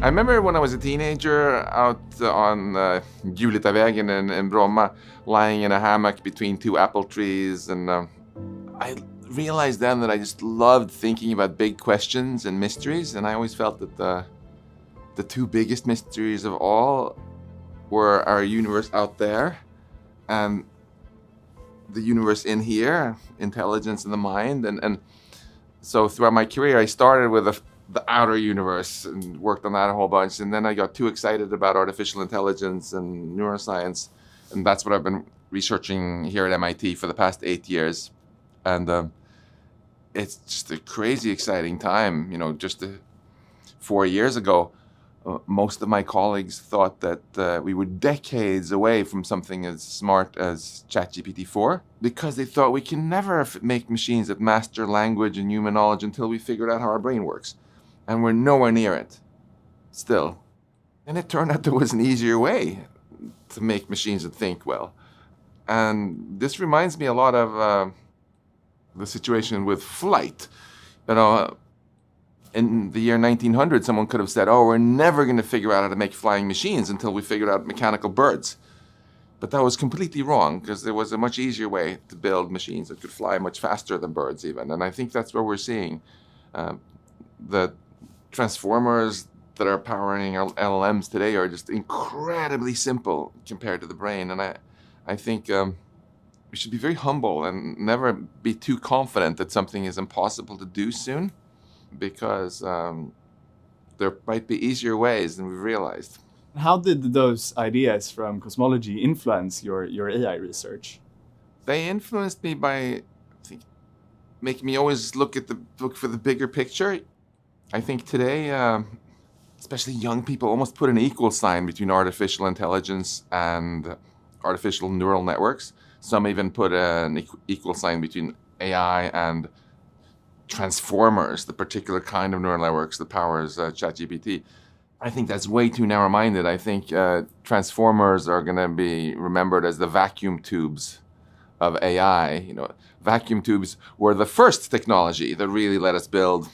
I remember when I was a teenager out on Julitavägen in Bromma, lying in a hammock between two apple trees, and I realized then that I just loved thinking about big questions and mysteries, and I always felt that the two biggest mysteries of all were our universe out there and the universe in here, intelligence and the mind. And so throughout my career, I started with the outer universe and worked on that a whole bunch. And then I got too excited about artificial intelligence and neuroscience. And that's what I've been researching here at MIT for the past 8 years. And it's just a crazy exciting time. You know, just 4 years ago, most of my colleagues thought that we were decades away from something as smart as ChatGPT-4 because they thought we can never make machines that master language and human knowledge until we figured out how our brain works. And we're nowhere near it, still. And it turned out there was an easier way to make machines that think well. And this reminds me a lot of the situation with flight. You know, in the year 1900, someone could have said, oh, we're never going to figure out how to make flying machines until we figured out mechanical birds. But that was completely wrong, because there was a much easier way to build machines that could fly much faster than birds even. And I think that's what we're seeing. The transformers that are powering our LLMs today are just incredibly simple compared to the brain. And I think we should be very humble and never be too confident that something is impossible to do soon, because there might be easier ways than we realized. How did those ideas from cosmology influence your AI research? They influenced me by, I think, making me always look for the bigger picture. I think today, especially young people, almost put an equal sign between artificial intelligence and artificial neural networks. Some even put an equal sign between AI and transformers, the particular kind of neural networks that powers ChatGPT. I think that's way too narrow-minded. I think transformers are going to be remembered as the vacuum tubes of AI. You know, vacuum tubes were the first technology that really let us build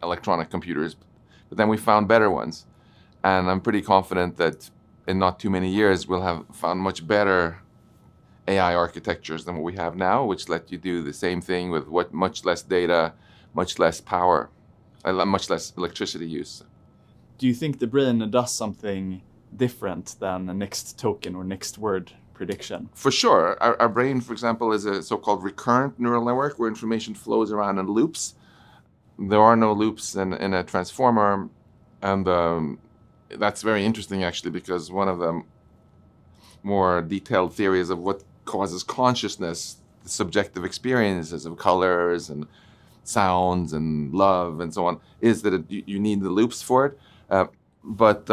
electronic computers, but then we found better ones. And I'm pretty confident that in not too many years, we'll have found much better AI architectures than what we have now, which let you do the same thing with much less data, much less power, much less electricity use. Do you think the brain does something different than a next token or next word prediction? For sure. Our brain, for example, is a so-called recurrent neural network where information flows around in loops. There are no loops in a transformer, and that's very interesting, actually, because one of the more detailed theories of what causes consciousness, the subjective experiences of colors and sounds and love and so on, is that you need the loops for it. But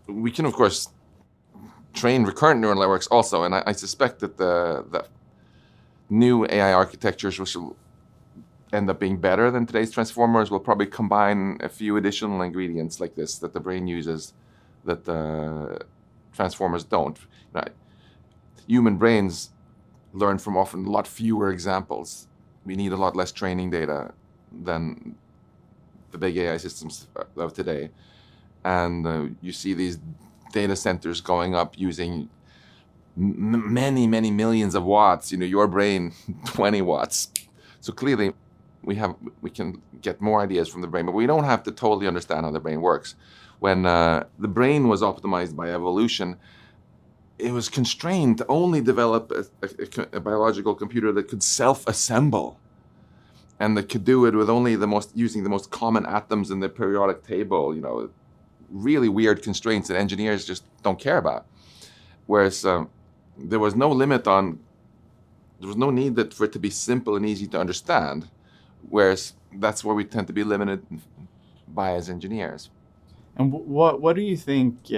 we can, of course, train recurrent neural networks also, and I suspect that the new AI architectures, which will end up being better than today's transformers, will probably combine a few additional ingredients like this that the brain uses that the transformers don't. Human brains learn from often a lot fewer examples. We need a lot less training data than the big AI systems of today. And you see these data centers going up using many, many millions of watts. You know, your brain, 20 watts. So clearly, we can get more ideas from the brain, but we don't have to totally understand how the brain works. When the brain was optimized by evolution, it was constrained to only develop a biological computer that could self-assemble, and that could do it with only using the most common atoms in the periodic table. You know, really weird constraints that engineers just don't care about. Whereas there was no need for it to be simple and easy to understand. Whereas that's where we tend to be limited by as engineers. And what do you think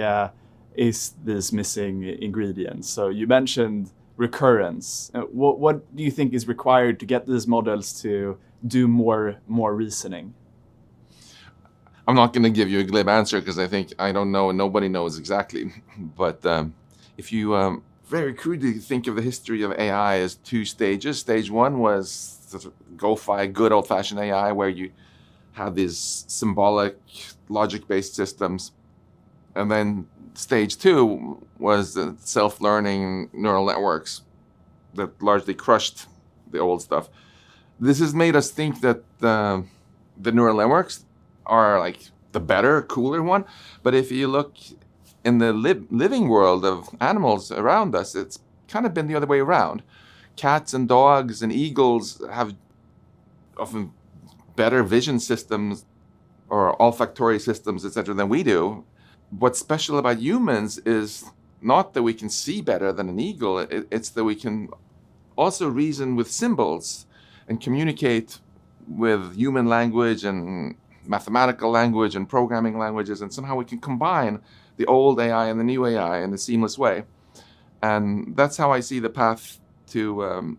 is this missing ingredients? So you mentioned recurrence. What do you think is required to get these models to do more reasoning? I'm not going to give you a glib answer because I think I don't know and nobody knows exactly. But if you very crudely think of the history of AI as two stages. Stage one was go-fi, good old-fashioned AI, where you had these symbolic, logic-based systems. And then stage 2 was the self-learning neural networks that largely crushed the old stuff. This has made us think that the neural networks are like the better, cooler one. But if you look in the living world of animals around us, it's kind of been the other way around. Cats and dogs and eagles have often better vision systems or olfactory systems, etc., than we do. What's special about humans is not that we can see better than an eagle, it's that we can also reason with symbols and communicate with human language and mathematical language and programming languages, and somehow we can combine the old AI and the new AI in a seamless way. And that's how I see the path to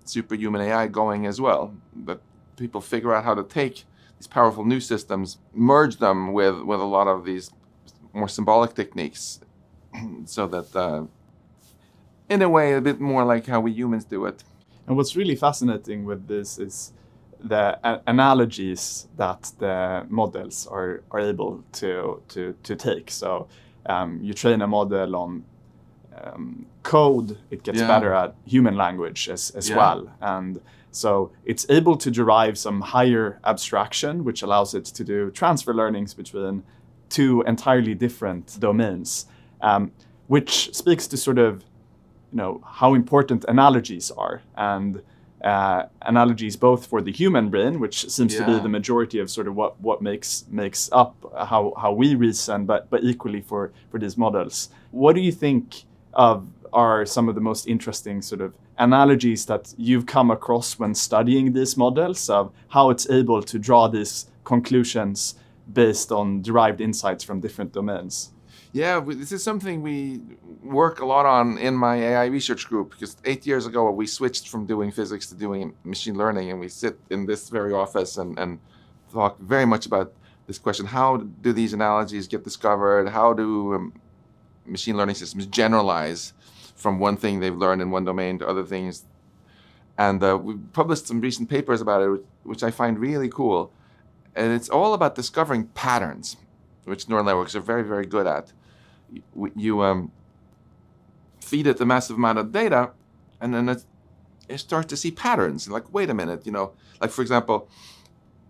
superhuman AI going as well. That people figure out how to take these powerful new systems, merge them with a lot of these more symbolic techniques, so that in a way a bit more like how we humans do it. And what's really fascinating with this is the analogies that the models are able to take. So you train a model on code, it gets better at human language as well. And so it's able to derive some higher abstraction, which allows it to do transfer learnings between two entirely different domains, which speaks to sort of, how important analogies are, and analogies both for the human brain, which seems to be the majority of sort of what makes up how we reason, but equally for these models. What do you think are some of the most interesting sort of analogies that you've come across when studying these models, of how it's able to draw these conclusions based on derived insights from different domains? Yeah, this is something we work a lot on in my AI research group, because 8 years ago we switched from doing physics to doing machine learning, and we sit in this very office and talk very much about this question: how do these analogies get discovered? How do machine learning systems generalize from one thing they've learned in one domain to other things? And we published some recent papers about it, which I find really cool. And it's all about discovering patterns, which neural networks are very, very good at. You feed it a massive amount of data, and then it starts to see patterns. Like, wait a minute, like, for example,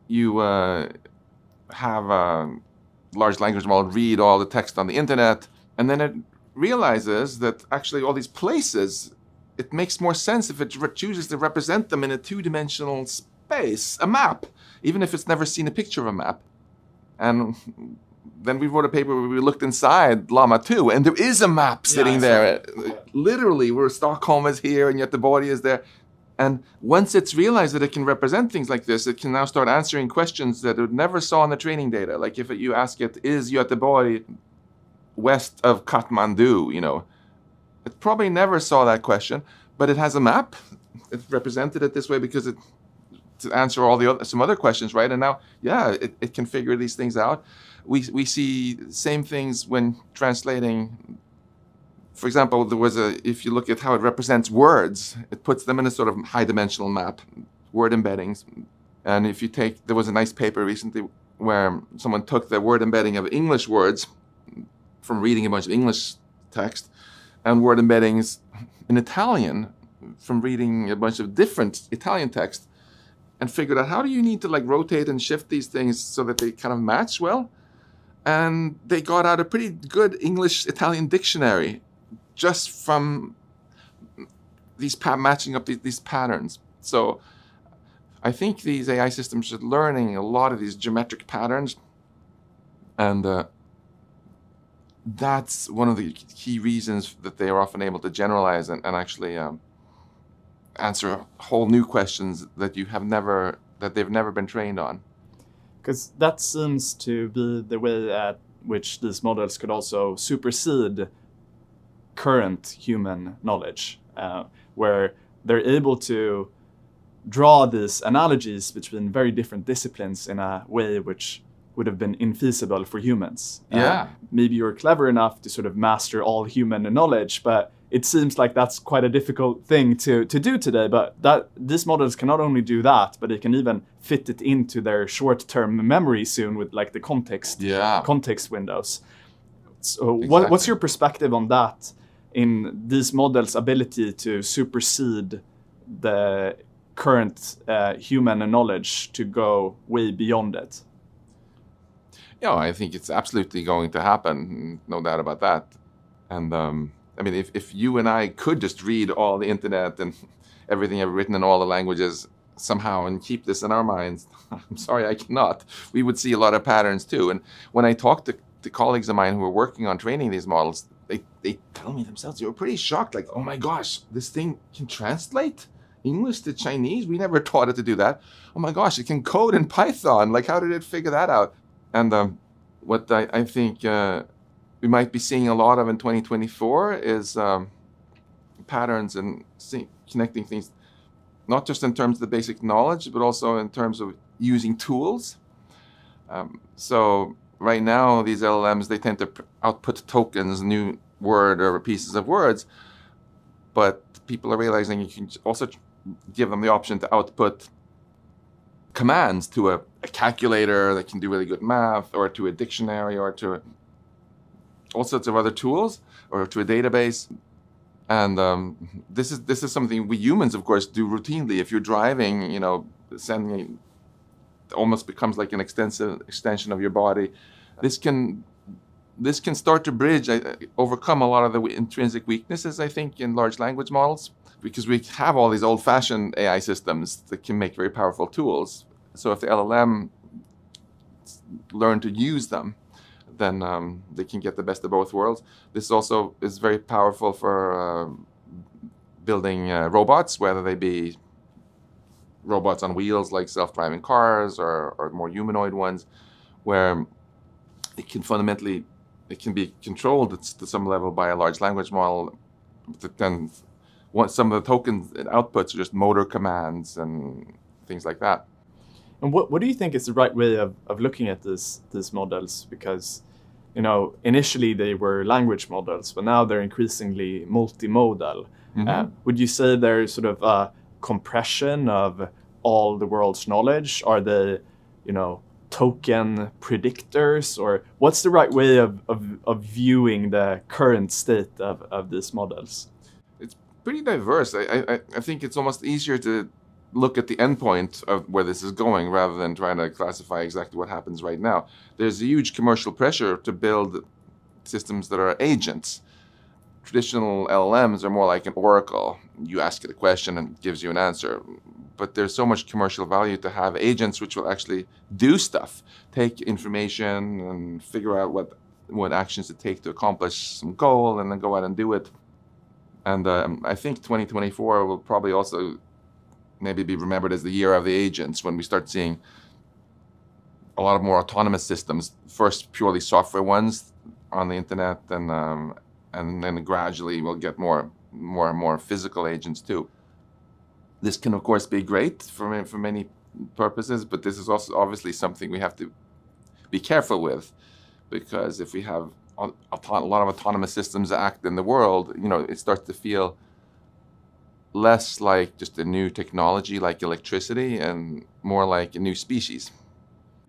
you have a large language model read all the text on the internet, and then it realizes that actually all these places, it makes more sense if it chooses to represent them in a two-dimensional space, a map, even if it's never seen a picture of a map. And then we wrote a paper where we looked inside Llama 2, and there is a map sitting there, literally, where Stockholm is here and Göteborg is there. And once it's realized that it can represent things like this, it can now start answering questions that it never saw in the training data. Like if you ask it, is Göteborg west of Kathmandu, it probably never saw that question, but it has a map. It represented it this way because it to answer all the some other questions, right? And now, it can figure these things out. We see same things when translating. For example, if you look at how it represents words, it puts them in a sort of high-dimensional map, word embeddings. And if you there was a nice paper recently where someone took the word embedding of English words from reading a bunch of English text, and word embeddings in Italian from reading a bunch of different Italian text, and figured out how do you need to rotate and shift these things so that they kind of match well. And they got out a pretty good English-Italian dictionary just from these matching up these patterns. So I think these AI systems are learning a lot of these geometric patterns, and that's one of the key reasons that they are often able to generalize and actually answer whole new questions that they've never been trained on. Because that seems to be the way at which these models could also supersede current human knowledge, where they're able to draw these analogies between very different disciplines in a way which would have been infeasible for humans. Maybe you're clever enough to sort of master all human knowledge, but it seems like that's quite a difficult thing to do today, but these models can not only do that, but they can even fit it into their short-term memory soon with like the context windows. So Exactly. what's your perspective on that, in these models' ability to supersede the current human knowledge to go way beyond it? Yeah, I think it's absolutely going to happen, no doubt about that. And I mean, if you and I could just read all the internet and everything ever written in all the languages somehow and keep this in our minds, I'm sorry, I cannot. We would see a lot of patterns too. And when I talk to colleagues of mine who are working on training these models, they tell me themselves, they were pretty shocked, like, oh my gosh, this thing can translate English to Chinese? We never taught it to do that. Oh my gosh, it can code in Python. Like, how did it figure that out? And what I think we might be seeing a lot of in 2024 is patterns and connecting things, not just in terms of the basic knowledge, but also in terms of using tools. So right now, these LLMs, they tend to output tokens, new word or pieces of words, but people are realizing you can also give them the option to output commands to a calculator that can do really good math, or to a dictionary, or to all sorts of other tools, or to a database. And this is something we humans, of course, do routinely. If you're driving, you know, sending it almost becomes like an extension of your body. This can start to bridge, overcome a lot of the intrinsic weaknesses, I think, in large language models, because we have all these old-fashioned AI systems that can make very powerful tools. So if the LLM learn to use them, then they can get the best of both worlds. This also is very powerful for building robots, whether they be robots on wheels like self-driving cars, or more humanoid ones, where it can be controlled to some level by a large language model. Then some of the tokens and outputs are just motor commands and things like that. And what do you think is the right way of looking at these models? Because, you know, initially they were language models, but now they're increasingly multimodal. Mm-hmm. Would you say there's sort of a compression of all the world's knowledge? Are they, you know, token predictors? Or what's the right way of viewing the current state of these models? It's pretty diverse. I think it's almost easier to look at the endpoint of where this is going rather than trying to classify exactly what happens right now. There's a huge commercial pressure to build systems that are agents. Traditional LLMs are more like an oracle. You ask it a question and it gives you an answer. But there's so much commercial value to have agents which will actually do stuff, take information and figure out what actions to take to accomplish some goal, and then go out and do it. And I think 2024 will probably also maybe be remembered as the year of the agents, when we start seeing a lot of more autonomous systems, first purely software ones on the internet, and then gradually we'll get more and more physical agents too. This can, of course, be great for many purposes, but this is also obviously something we have to be careful with, because if we have a lot of autonomous systems act in the world, you know, it starts to feel less like just a new technology like electricity and more like a new species.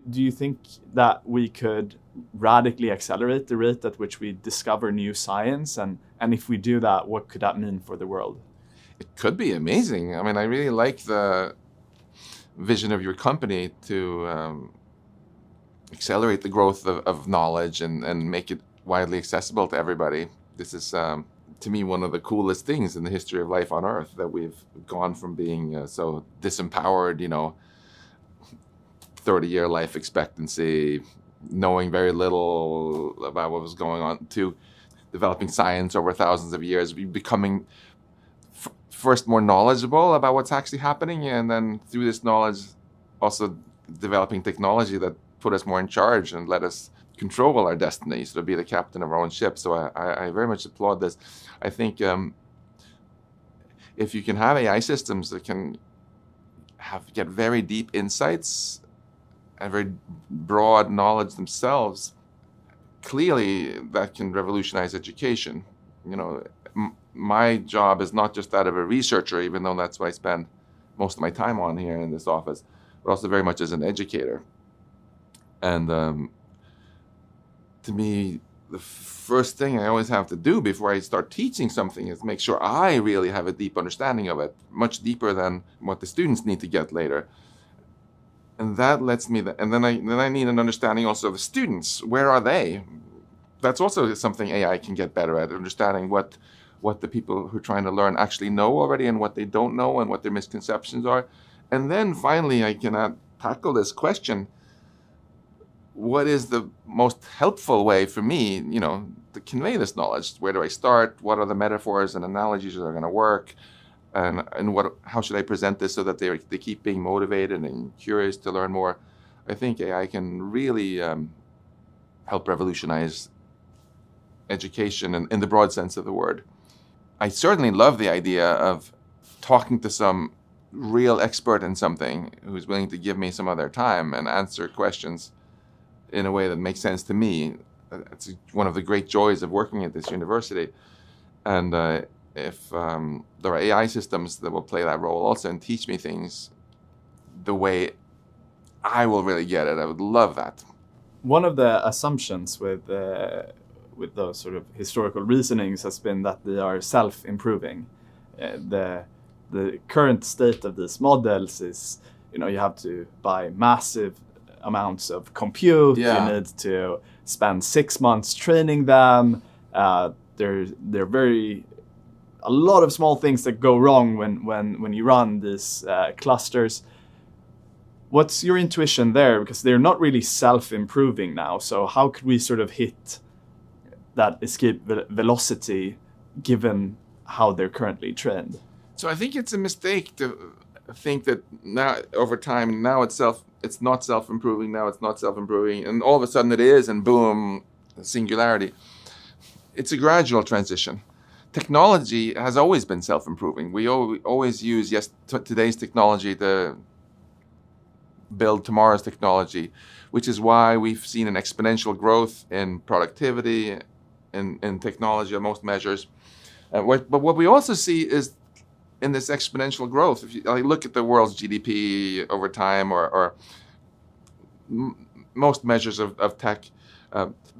Do you think that we could radically accelerate the rate at which we discover new science? And if we do that, what could that mean for the world? It could be amazing. I mean, I really like the vision of your company to accelerate the growth of knowledge and make it widely accessible to everybody. This is, to me, one of the coolest things in the history of life on Earth, that we've gone from being so disempowered, you know, 30-year life expectancy, knowing very little about what was going on, to developing science over thousands of years, becoming first more knowledgeable about what's actually happening, and then through this knowledge also developing technology that put us more in charge and let us control our destiny, so to be the captain of our own ship. So I very much applaud this. I think if you can have AI systems that can get very deep insights and very broad knowledge themselves, clearly that can revolutionize education. You know, my job is not just that of a researcher, even though that's what I spend most of my time on here in this office, but also very much as an educator. And to me, the first thing I always have to do before I start teaching something is make sure I really have a deep understanding of it, much deeper than what the students need to get later. And that lets me, and then I need an understanding also of the students. Where are they? That's also something AI can get better at, understanding what the people who are trying to learn actually know already and what they don't know and what their misconceptions are. And then finally, I can tackle this question: what is the most helpful way for me, to convey this knowledge? Where do I start? What are the metaphors and analogies that are going to work? And how should I present this so that they keep being motivated and curious to learn more? I think AI can really help revolutionize education in the broad sense of the word. I certainly love the idea of talking to some real expert in something who's willing to give me some of their time and answer questions in a way that makes sense to me. It's one of the great joys of working at this university. And if there are AI systems that will play that role also and teach me things the way I will really get it, I would love that. One of the assumptions with those sort of historical reasonings has been that they are self-improving. The current state of these models is, you have to buy massive amounts of compute. Yeah. You need to spend 6 months training them. They're a lot of small things that go wrong when you run these clusters. What's your intuition there? Because they're not really self-improving now. So how could we sort of hit that escape velocity given how they're currently trained? So I think it's a mistake to think that now over time, now it's not self-improving, now it's not self-improving, and all of a sudden it is, and boom, singularity. It's a gradual transition. Technology has always been self-improving. We always use today's technology to build tomorrow's technology, which is why we've seen an exponential growth in productivity in technology on most measures. But what we also see is in this exponential growth, if you look at the world's GDP over time or most measures of tech,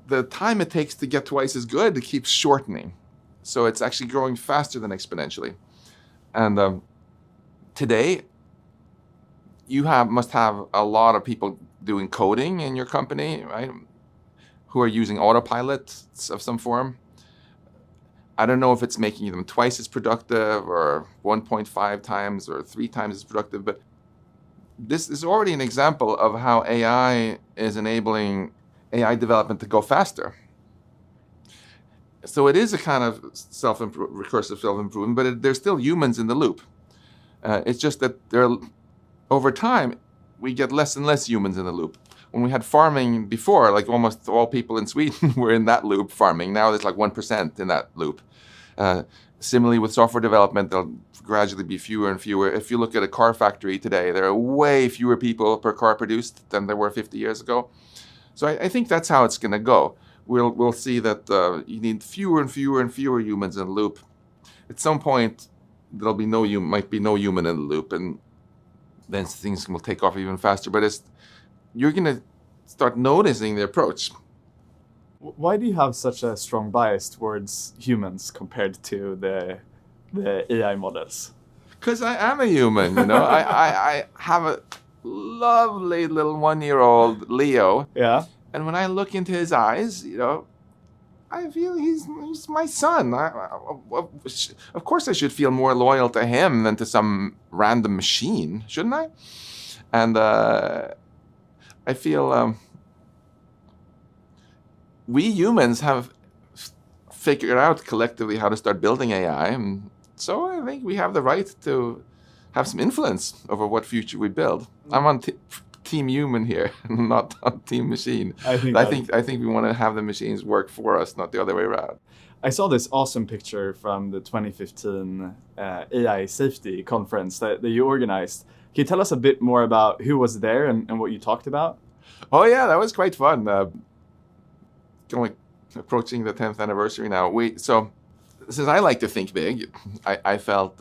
the time it takes to get twice as good keeps shortening. So it's actually growing faster than exponentially. And today, you must have a lot of people doing coding in your company, right? Who are using autopilot of some form. I don't know if it's making them twice as productive or 1.5 times or 3 times as productive, but this is already an example of how AI is enabling AI development to go faster. So it is a kind of recursive self-improvement, but there's still humans in the loop. It's just that over time, we get less and less humans in the loop. When we had farming before, like almost all people in Sweden were in that loop farming. Now there's like 1% in that loop. Similarly with software development, there'll gradually be fewer and fewer. If you look at a car factory today, there are way fewer people per car produced than there were 50 years ago. So I think that's how it's going to go. We'll see that you need fewer and fewer and fewer humans in the loop. At some point, there'll be might be no human in the loop, and then things will take off even faster. But you're going to start noticing the approach. Why do you have such a strong bias towards humans compared to the AI models? Because I am a human, I have a lovely little 1-year-old Leo. Yeah. And when I look into his eyes, I feel he's my son. Of course I should feel more loyal to him than to some random machine, shouldn't I? And I feel we humans have figured out collectively how to start building AI. And so I think we have the right to have some influence over what future we build. I'm on team human here, not on team machine. I think we want to have the machines work for us, not the other way around. I saw this awesome picture from the 2015 AI safety conference that you organized. Can you tell us a bit more about who was there and what you talked about? Oh yeah, that was quite fun. Approaching the 10th anniversary now. So since I like to think big, I felt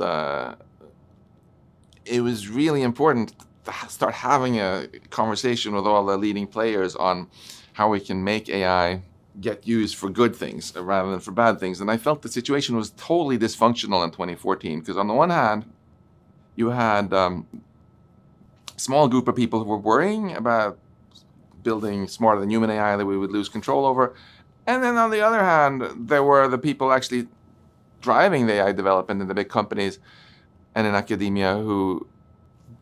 it was really important to start having a conversation with all the leading players on how we can make AI get used for good things rather than for bad things. And I felt the situation was totally dysfunctional in 2014, because on the one hand, you had a small group of people who were worrying about building smarter than human AI that we would lose control over. And then on the other hand, there were the people actually driving the AI development in the big companies and in academia who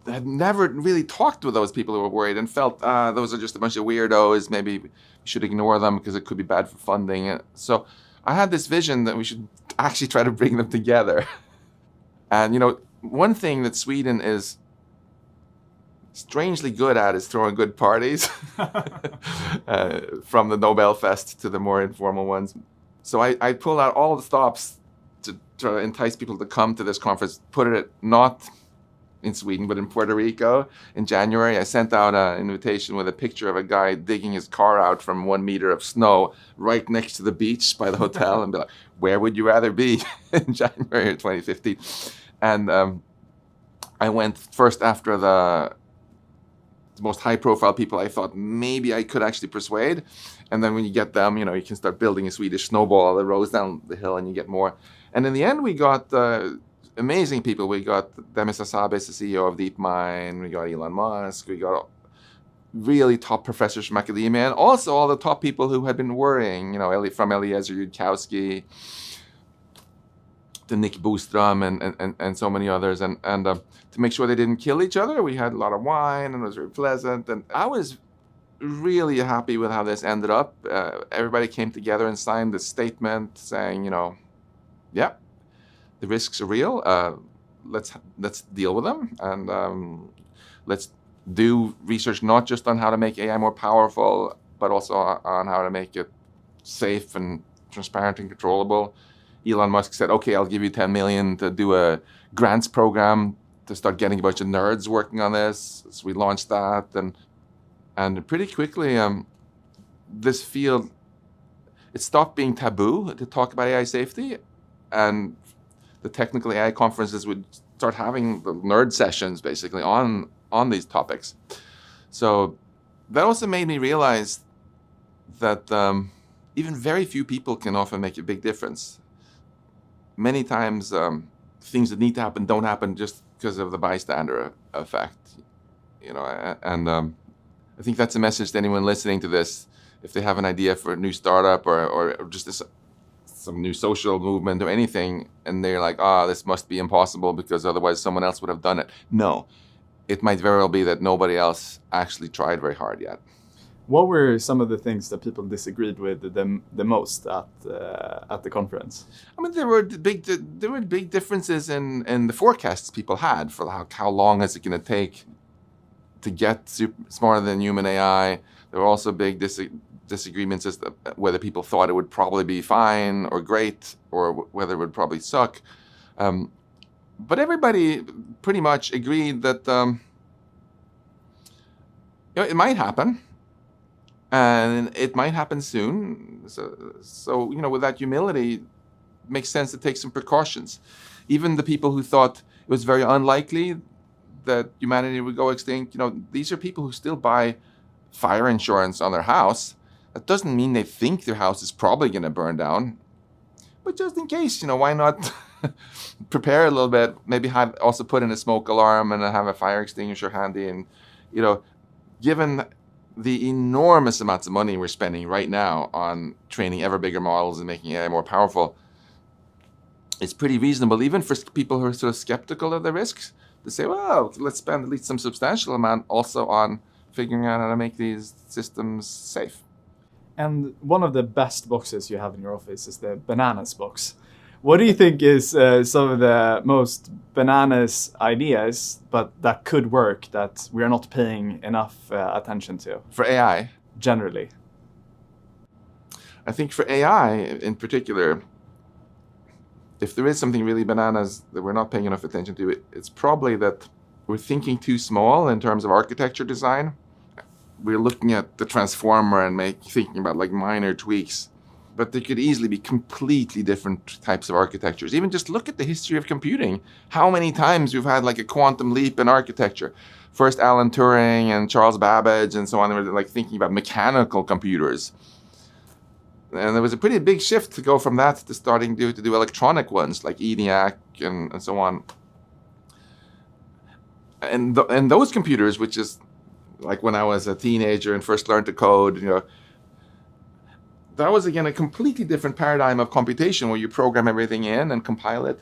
had never really talked with those people who were worried and felt those are just a bunch of weirdos. Maybe we should ignore them because it could be bad for funding. So I had this vision that we should actually try to bring them together. And, one thing that Sweden is strangely good at is throwing good parties, from the Nobel Fest to the more informal ones. So I pulled out all the stops to try to entice people to come to this conference, put it not in Sweden, but in Puerto Rico in January. I sent out an invitation with a picture of a guy digging his car out from 1 meter of snow right next to the beach by the hotel and be like, where would you rather be in January of 2015? And I went first after the most high-profile people I thought maybe I could actually persuade. And then when you get them, you can start building a Swedish snowball that rolls down the hill and you get more. And in the end, we got amazing people. We got Demis Hassabis, the CEO of DeepMind. We got Elon Musk. We got really top professors from academia, and also all the top people who had been worrying, from Eliezer Yudkowsky to Nick Bostrom and so many others. And to make sure they didn't kill each other, we had a lot of wine and it was very pleasant. And I was really happy with how this ended up. Everybody came together and signed a statement saying, yeah, the risks are real. Let's deal with them, and let's do research not just on how to make AI more powerful, but also on how to make it safe and transparent and controllable. Elon Musk said, okay, I'll give you 10 million to do a grants program to start getting a bunch of nerds working on this. So we launched that, and pretty quickly, this field, it stopped being taboo to talk about AI safety, and the technical AI conferences would start having the nerd sessions basically on these topics. So that also made me realize that even very few people can often make a big difference. Many times, things that need to happen don't happen just because of the bystander effect, and I think that's a message to anyone listening to this. If they have an idea for a new startup or just some new social movement or anything, and they're like, this must be impossible because otherwise someone else would have done it. No, it might very well be that nobody else actually tried very hard yet. What were some of the things that people disagreed with the most at the conference? I mean, there were big differences in the forecasts people had for how long is it going to take to get smarter than human AI. There were also big disagreements as to whether people thought it would probably be fine or great, or whether it would probably suck. But everybody pretty much agreed that it might happen, and it might happen soon. So with that humility, it makes sense to take some precautions. Even the people who thought it was very unlikely that humanity would go extinct, these are people who still buy fire insurance on their house. That doesn't mean they think their house is probably going to burn down. But just in case, why not prepare a little bit? Maybe also put in a smoke alarm and have a fire extinguisher handy. And, given the enormous amounts of money we're spending right now on training ever bigger models and making AI more powerful, it's pretty reasonable, even for people who are sort of skeptical of the risks, to say, well, let's spend at least some substantial amount also on figuring out how to make these systems safe. And one of the best boxes you have in your office is the bananas box. What do you think is some of the most bananas ideas, but that could work, that we are not paying enough attention to? For AI? Generally. I think for AI in particular, if there is something really bananas that we're not paying enough attention to, it's probably that we're thinking too small in terms of architecture design. We're looking at the transformer and thinking about like minor tweaks. but there could easily be completely different types of architectures. Even just look at the history of computing. How many times we've had like a quantum leap in architecture. First Alan Turing and Charles Babbage and so on, they were like thinking about mechanical computers. And there was a pretty big shift to go from that to starting to do electronic ones like ENIAC and so on. And those computers, which is like when I was a teenager and first learned to code, that was again a completely different paradigm of computation where you program everything in and compile it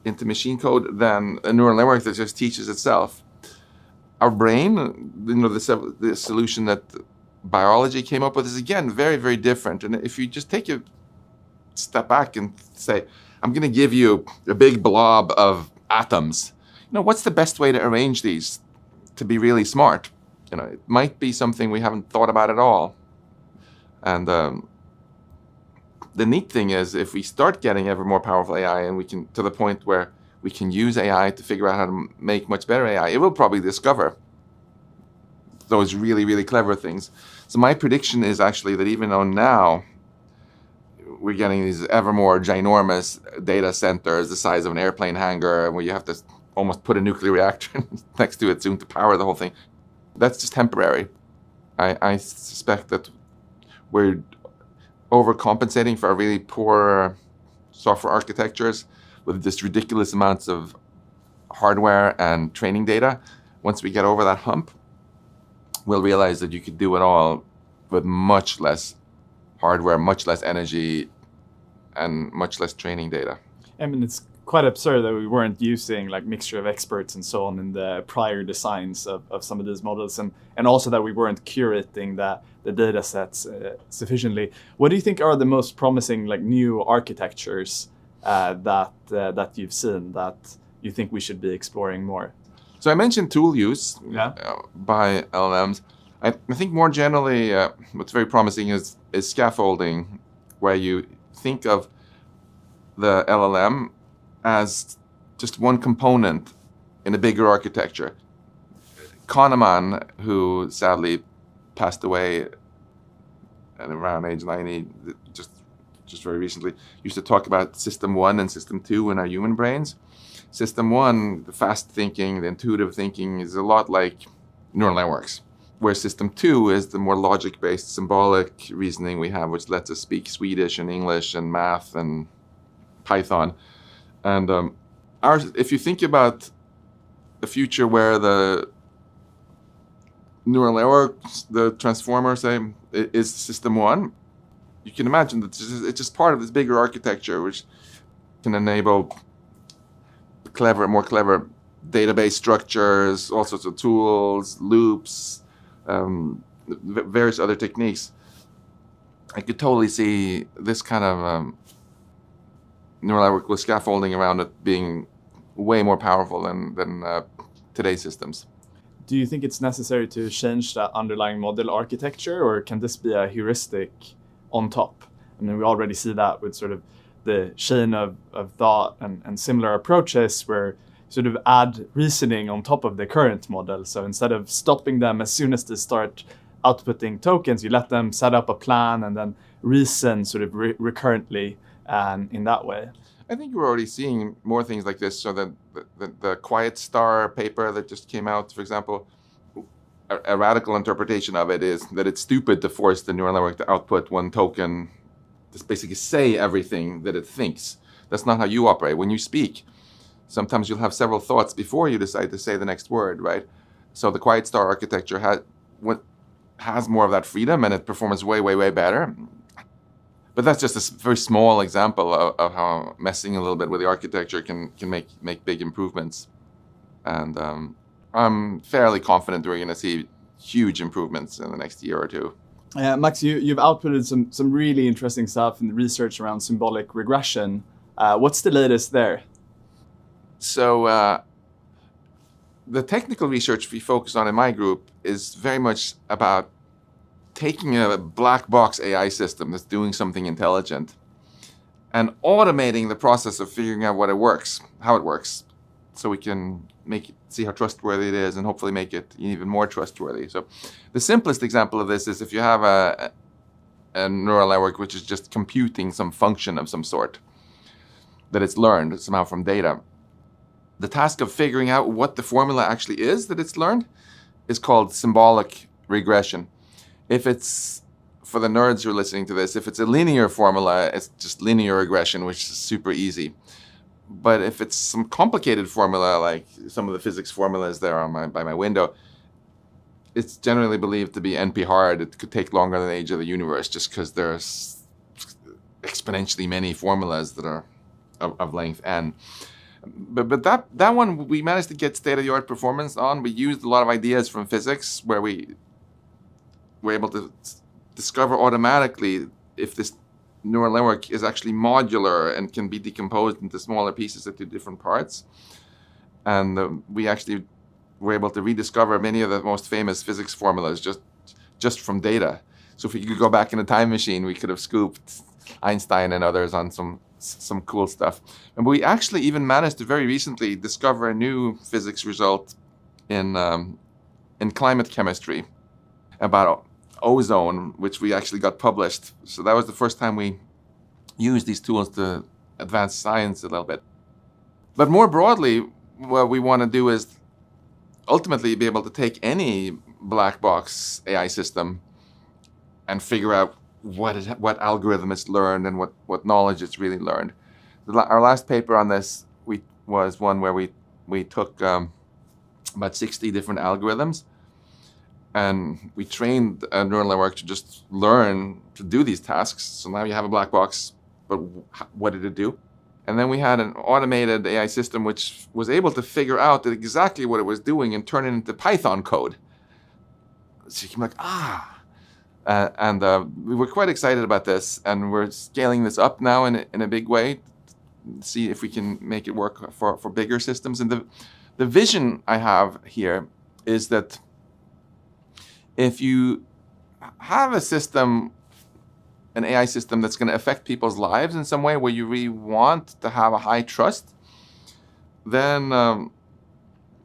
into machine code than a neural network that just teaches itself. Our brain, the solution that biology came up with is again very, very different. And if you just take a step back and say, I'm going to give you a big blob of atoms, what's the best way to arrange these to be really smart? It might be something we haven't thought about at all. And the neat thing is, if we start getting ever more powerful AI and we can, to the point where we can use AI to figure out how to make much better AI, it will probably discover those really, really clever things. So my prediction is actually that even though now we're getting these ever more ginormous data centers the size of an airplane hangar where you have to almost put a nuclear reactor next to it soon to power the whole thing, that's just temporary. I suspect that we're overcompensating for our really poor software architectures with just ridiculous amounts of hardware and training data. Once we get over that hump, we'll realize that you could do it all with much less hardware, much less energy, and much less training data. I mean, it's quite absurd that we weren't using like mixture of experts and so on in the prior designs of some of these models, and also that we weren't curating the data sets sufficiently. What do you think are the most promising like new architectures that you've seen that you think we should be exploring more? So I mentioned tool use by LLMs. I think more generally, what's very promising is scaffolding, where you think of the LLM as just one component in a bigger architecture. Kahneman, who sadly passed away at around age 90, just very recently, used to talk about system 1 and system 2 in our human brains. System 1, the fast thinking, the intuitive thinking, is a lot like neural networks, where system 2 is the more logic-based symbolic reasoning we have, which lets us speak Swedish and English and math and Python. And if you think about a future where the neural networks, the transformer, say, is system 1, you can imagine that it's just part of this bigger architecture, which can enable more clever database structures, all sorts of tools, loops, various other techniques. I could totally see this kind of neural network with scaffolding around it being way more powerful than today's systems. Do you think it's necessary to change that underlying model architecture, or can this be a heuristic on top? I mean, we already see that with sort of the chain of thought and similar approaches where you sort of add reasoning on top of the current model. So instead of stopping them as soon as they start outputting tokens, you let them set up a plan and then reason sort of recurrently in that way. I think we're already seeing more things like this. So the Quiet Star paper that just came out, for example, a radical interpretation of it is that it's stupid to force the neural network to output one token, to basically say everything that it thinks. That's not how you operate. When you speak, sometimes you'll have several thoughts before you decide to say the next word, right? So the Quiet Star architecture has more of that freedom, and it performs way, way, way better. But that's just a very small example of how messing a little bit with the architecture can make big improvements. And I'm fairly confident we're going to see huge improvements in the next year or two. Max, you've outputted some really interesting stuff in the research around symbolic regression. What's the latest there? So the technical research we focus on in my group is very much about taking a black box AI system that's doing something intelligent and automating the process of figuring out how it works, so we can see how trustworthy it is and hopefully make it even more trustworthy. So the simplest example of this is if you have a a neural network which is just computing some function of some sort that it's learned somehow from data. The task of figuring out what the formula actually is that it's learned is called symbolic regression. If it's, for the nerds who are listening to this, if it's a linear formula, it's just linear regression, which is super easy. But if it's some complicated formula, like some of the physics formulas there by my window, it's generally believed to be NP hard. It could take longer than the age of the universe just because there's exponentially many formulas that are of length n. But that one we managed to get state-of-the-art performance on. We used a lot of ideas from physics where we were able to discover automatically if this neural network is actually modular and can be decomposed into smaller pieces into different parts. And we actually were able to rediscover many of the most famous physics formulas just from data. So if we could go back in a time machine, we could have scooped Einstein and others on some cool stuff. And we actually even managed to very recently discover a new physics result in climate chemistry about ozone, which we actually got published. So that was the first time we used these tools to advance science a little bit. But more broadly, what we want to do is ultimately be able to take any black box AI system and figure out what algorithm it's learned and what knowledge it's really learned. Our last paper on this was one where we took about 60 different algorithms, and we trained a neural network to just learn to do these tasks. So now you have a black box, but what did it do? And then we had an automated AI system which was able to figure out exactly what it was doing and turn it into Python code. So you can be like, and we were quite excited about this, and we're scaling this up now in a big way, see if we can make it work for bigger systems. And the vision I have here is that if you have a system, an AI system that's going to affect people's lives in some way where you really want to have a high trust, then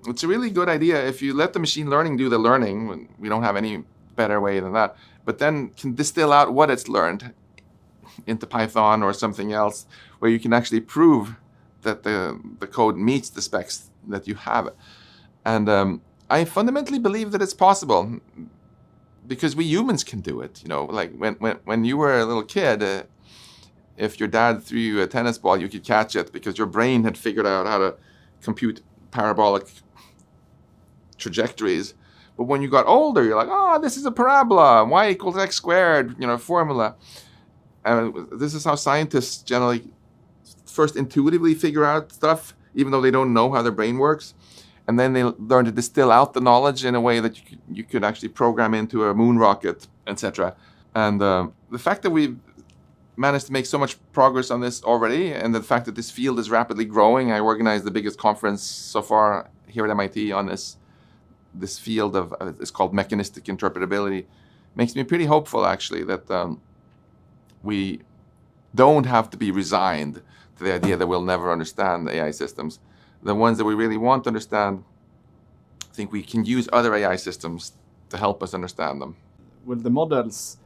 it's a really good idea if you let the machine learning do the learning. We don't have any better way than that, but then can distill out what it's learned into Python or something else where you can actually prove that the code meets the specs that you have. And I fundamentally believe that it's possible because we humans can do it. You know, like when you were a little kid, if your dad threw you a tennis ball, you could catch it because your brain had figured out how to compute parabolic trajectories. But when you got older, you're like, oh, this is a parabola, y equals x squared, formula. And this is how scientists generally first intuitively figure out stuff, even though they don't know how their brain works. And then they learn to distill out the knowledge in a way that you could actually program into a moon rocket, etc. And the fact that we've managed to make so much progress on this already, and the fact that this field is rapidly growing, I organized the biggest conference so far here at MIT on this field of, it's called mechanistic interpretability, makes me pretty hopeful actually that we don't have to be resigned to the idea that we'll never understand AI systems. The ones that we really want to understand, I think we can use other AI systems to help us understand them. Will the models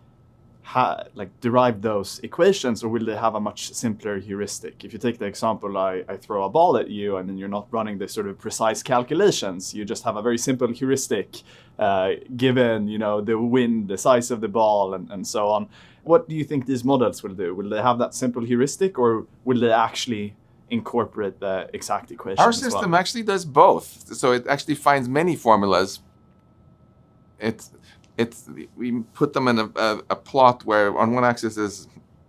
derive those equations, or will they have a much simpler heuristic? If you take the example, I throw a ball at you, and then you're not running the sort of precise calculations. You just have a very simple heuristic given, the wind, the size of the ball, and so on. What do you think these models will do? Will they have that simple heuristic, or will they actually incorporate the exact equation? Our system actually does both. So it actually finds many formulas. We put them in a plot where on one axis is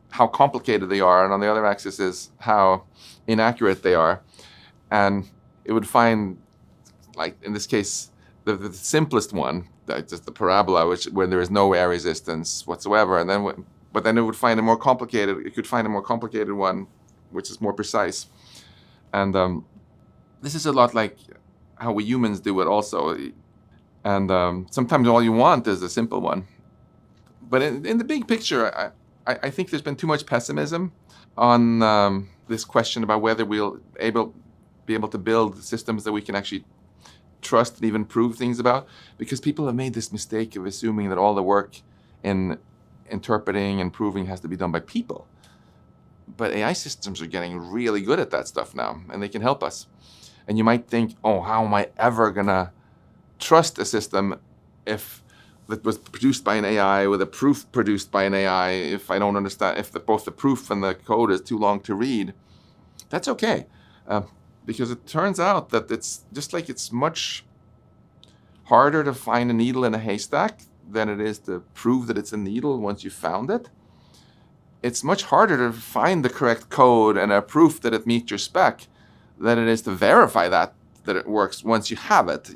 how complicated they are, and on the other axis is how inaccurate they are. And it would find, like in this case, the simplest one, just the parabola, where there is no air resistance whatsoever. And then it would find a more complicated. It could find a more complicated one, which is more precise. And this is a lot like how we humans do it also. And sometimes all you want is a simple one. But in the big picture, I think there's been too much pessimism on this question about whether we'll be able to build systems that we can actually trust and even prove things about. Because people have made this mistake of assuming that all the work in interpreting and proving has to be done by people. But AI systems are getting really good at that stuff now, and they can help us. And you might think, oh, how am I ever gonna trust a system if that was produced by an AI with a proof produced by an AI if I don't understand, if both the proof and the code is too long to read? That's okay, because it turns out that it's just like it's much harder to find a needle in a haystack than it is to prove that it's a needle once you found it. It's much harder to find the correct code and a proof that it meets your spec than it is to verify that it works once you have it.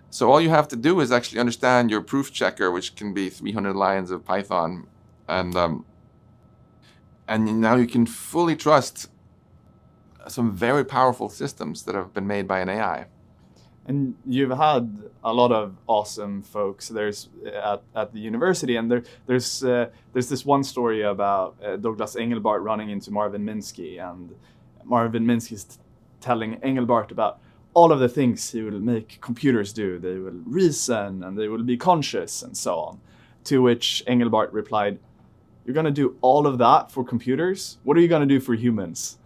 So all you have to do is actually understand your proof checker, which can be 300 lines of Python, and now you can fully trust some very powerful systems that have been made by an AI. And you've had a lot of awesome folks there's at the university, and there's this one story about Douglas Engelbart running into Marvin Minsky, and Marvin Minsky's telling Engelbart about all of the things he will make computers do. They will reason and they will be conscious and so on. To which Engelbart replied, "You're going to do all of that for computers? What are you going to do for humans?"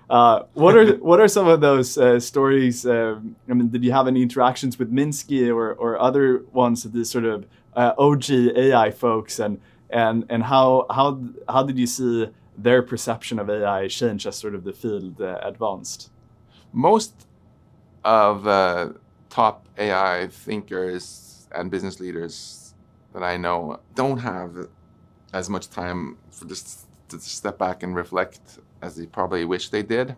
What are some of those stories? I mean, did you have any interactions with Minsky or other ones of these sort of OG AI folks, and how did you see their perception of AI change as sort of the field advanced? Most of the top AI thinkers and business leaders that I know don't have as much time for just to step back and reflect as they probably wish they did.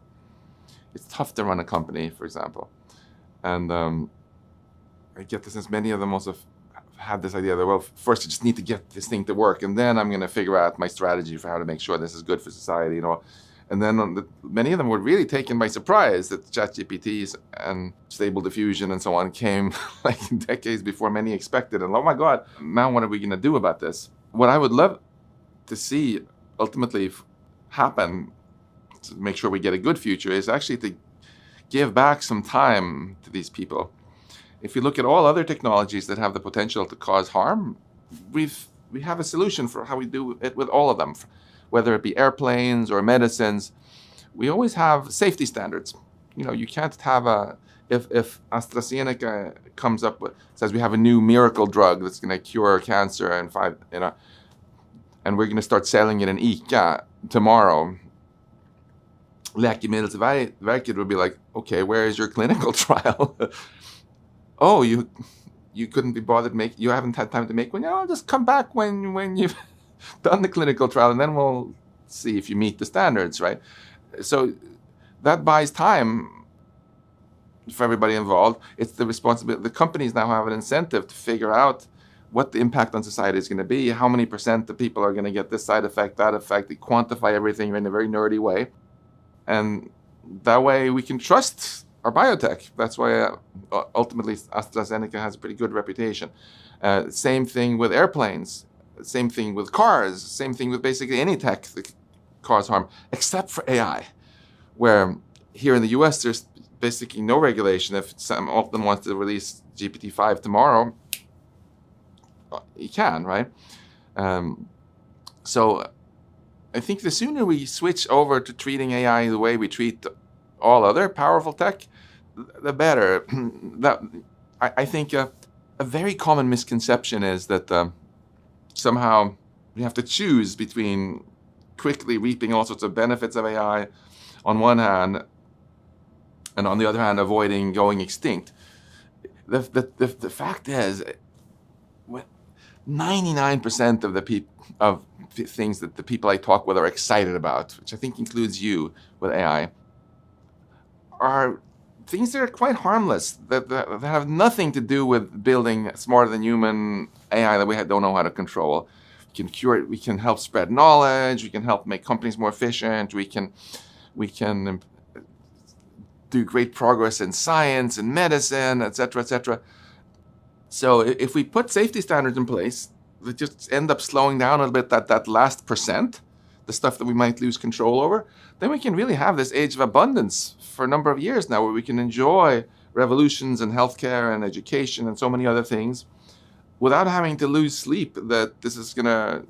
It's tough to run a company, for example. And I get the sense many of them also had this idea that, well, first I just need to get this thing to work, and then I'm going to figure out my strategy for how to make sure this is good for society, you know. And then many of them were really taken by surprise that ChatGPTs and Stable Diffusion and so on came like decades before many expected. And oh my God, now what are we going to do about this? What I would love to see ultimately happen to make sure we get a good future is actually to give back some time to these people. If you look at all other technologies that have the potential to cause harm, we have a solution for how we do it with all of them. Whether it be airplanes or medicines, we always have safety standards. You know, you can't have if AstraZeneca comes up with, says we have a new miracle drug that's going to cure cancer in 5, you know, and we're going to start selling it in ICA tomorrow. Läkemedelsverket would be like, okay, where is your clinical trial? Oh, you couldn't be bothered you haven't had time to make one? Yeah, I'll just come back when you've done the clinical trial, and then we'll see if you meet the standards, right? So that buys time for everybody involved. It's the responsibility. The companies now have an incentive to figure out what the impact on society is going to be, how many % of people are going to get this side effect, that effect. They quantify everything in a very nerdy way. And that way we can trust our biotech. That's why ultimately AstraZeneca has a pretty good reputation. Same thing with airplanes. Same thing with cars, same thing with basically any tech that cause harm, except for AI, where here in the US, there's basically no regulation. If Sam Altman wants to release GPT-5 tomorrow, he can, right? So I think the sooner we switch over to treating AI the way we treat all other powerful tech, the better. I think a very common misconception is that somehow we have to choose between quickly reaping all sorts of benefits of AI on one hand, and on the other hand, avoiding going extinct. The fact is, 99% of the things that the people I talk with are excited about, which I think includes you with AI, are things that are quite harmless, that have nothing to do with building smarter than human AI that we don't know how to control. We can cure it, we can help spread knowledge, we can help make companies more efficient, we can do great progress in science and medicine, etc., etc. So if we put safety standards in place that just end up slowing down a little bit that last %, the stuff that we might lose control over, then we can really have this age of abundance for a number of years now, where we can enjoy revolutions in healthcare and education and so many other things without having to lose sleep that this is going to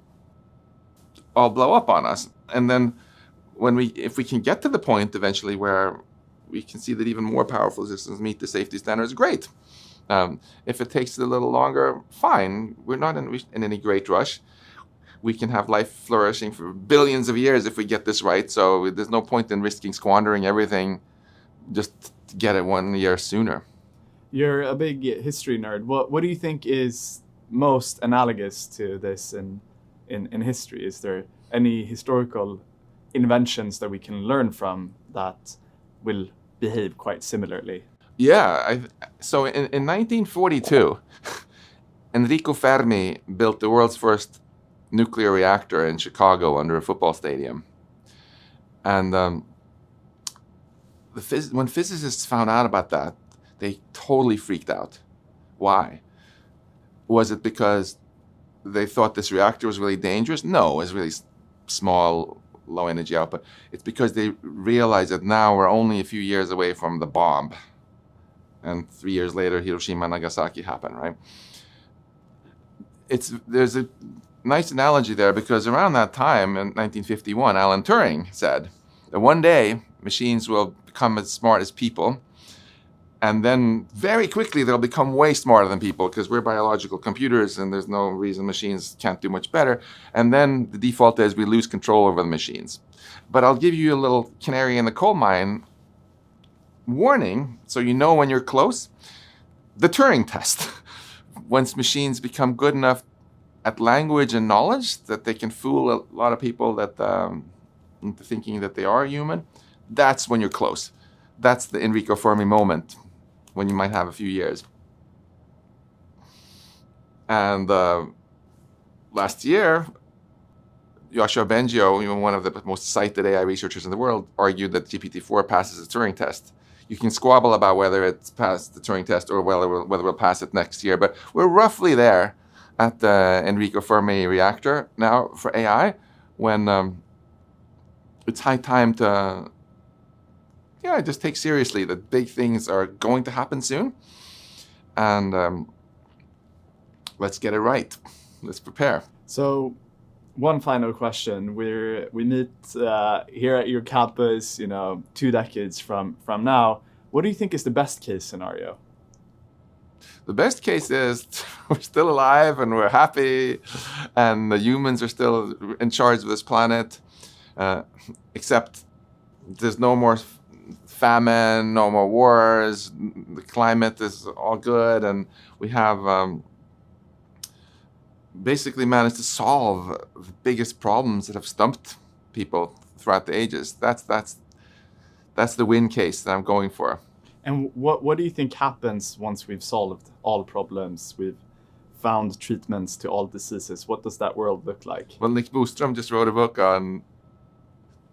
all blow up on us. And then if we can get to the point eventually where we can see that even more powerful systems meet the safety standards, great. If it takes a little longer, fine. We're not in any great rush. We can have life flourishing for billions of years if we get this right. So there's no point in risking squandering everything just to get it 1 year sooner. You're a big history nerd. What do you think is most analogous to this in history? Is there any historical inventions that we can learn from that will behave quite similarly? Yeah. So in 1942, Enrico Fermi built the world's first nuclear reactor in Chicago under a football stadium. And when physicists found out about that, they totally freaked out. Why? Was it because they thought this reactor was really dangerous? No, it was really small, low energy output. It's because they realized that now we're only a few years away from the bomb. And 3 years later, Hiroshima and Nagasaki happened, right? There's a nice analogy there, because around that time in 1951, Alan Turing said that one day machines will become as smart as people, and then very quickly they'll become way smarter than people because we're biological computers and there's no reason machines can't do much better. And then the default is we lose control over the machines. But I'll give you a little canary in the coal mine warning, so you know when you're close. The Turing test. Once machines become good enough at language and knowledge that they can fool a lot of people that into thinking that they are human, that's when you're close. That's the Enrico Fermi moment, when you might have a few years. And last year, Yoshua Bengio, one of the most cited AI researchers in the world, argued that GPT-4 passes the Turing test. You can squabble about whether it's passed the Turing test or whether we'll pass it next year, but we're roughly there at the Enrico Fermi reactor now for AI, when it's high time to just take seriously that big things are going to happen soon. And let's get it right. Let's prepare. So one final question. We meet here at your campus, 2 decades from now. What do you think is the best case scenario? The best case is we're still alive and we're happy and the humans are still in charge of this planet, except there's no more famine, no more wars, the climate is all good, and we have basically managed to solve the biggest problems that have stumped people throughout the ages. That's the win case that I'm going for. And what do you think happens once we've solved all problems, we've found treatments to all diseases? What does that world look like? Well, Nick Bostrom just wrote a book on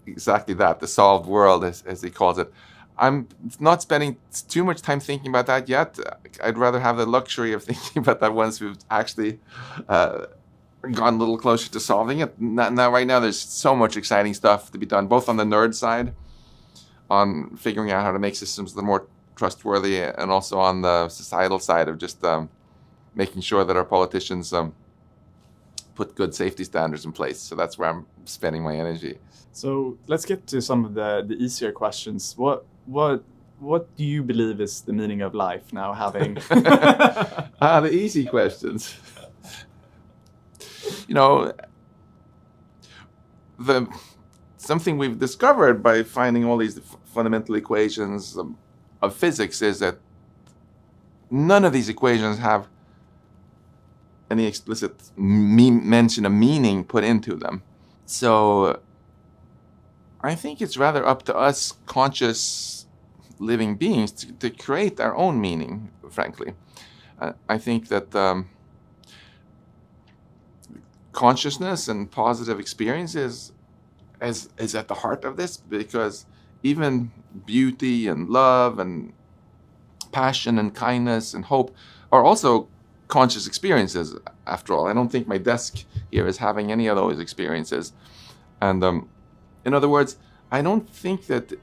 exactly that, the solved world, as he calls it. I'm not spending too much time thinking about that yet. I'd rather have the luxury of thinking about that once we've actually gone a little closer to solving it. Now, right now, there's so much exciting stuff to be done, both on the nerd side, on figuring out how to make systems that are more trustworthy, and also on the societal side of just making sure that our politicians put good safety standards in place. So that's where I'm spending my energy. So let's get to some of the easier questions. What do you believe is the meaning of life now, having the easy questions? Something we've discovered by finding all these fundamental equations of physics is that none of these equations have any explicit mention of meaning put into them. So I think it's rather up to us conscious living beings to create our own meaning, frankly. I think that consciousness and positive experiences is at the heart of this, because even beauty and love and passion and kindness and hope are also conscious experiences, after all. I don't think my desk here is having any of those experiences. And in other words, I don't think that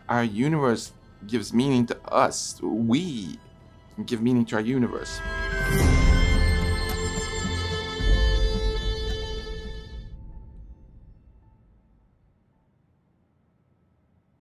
our universe gives meaning to us. We give meaning to our universe.